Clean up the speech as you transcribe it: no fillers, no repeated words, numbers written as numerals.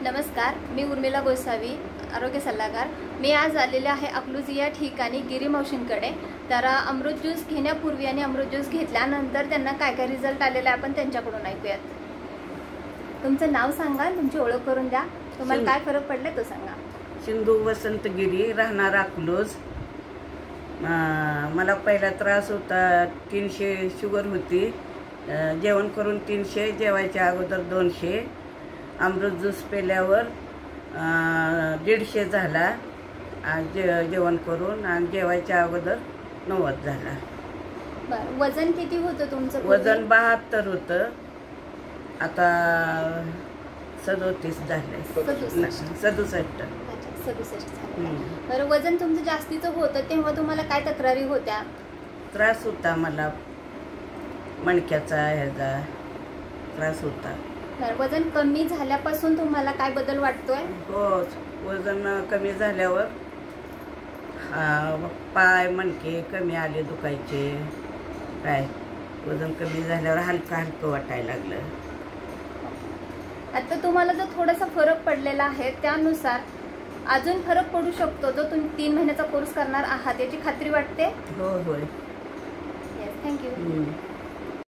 नमस्कार, मी उर्मिला गोसावी, आरोग्य सल्लागार। मी आज आलेले आहे अकलूज या ठिकाणी गिरी मावशींकडे। तर अमृत ज्यूस घेण्यापूर्वी आणि अमृत ज्यूस घेतल्यानंतर त्यांना काय काय रिझल्ट आलेला आहे आपण त्यांच्याकडून ऐकूयात। तुमचं नाव सांगा, तुमची ओळख करून द्या, तुम्हाला काय फरक पडले तो सांगा। सिंधू वसंत गिरी, राहणार अकलूज। मला पहिला त्रास होता, 300 शुगर होती। जेवण करून 300, जेवायच्या अगोदर 200। अमृत ज्यूस पेल्यावर 150 झाला जेवण करून, आणि जेवायच्या अगोदर 90 झाला। बरं, वजन किती होतं तुमचं? वजन 72 होतं, आता 37 झालंय। 67। बरं, वजन तुमचं जास्तीचं होतं तेव्हा तुम्हाला काय तक्रारी होत्या? त्रास होता मला, मणक्याचा ह्याचा त्रास होता। वजन कमी झाल्यापासून तुम्हाला काय बदल वाटतोय? हो, वजन कमी झाल्यावर पाय मणके कमी आले दुखायचे। काय वजन कमी झाल्यावर हलकं हलकं वाटायला लागलं। आता तुम्हाला जो थोडासा फरक पडलेला आहे त्यानुसार अजून फरक पडू शकतो जो तुम्ही 3 महिन्याचा कोर्स करणार आहात, याची खात्री वाटते? हो होय। थँक्यू।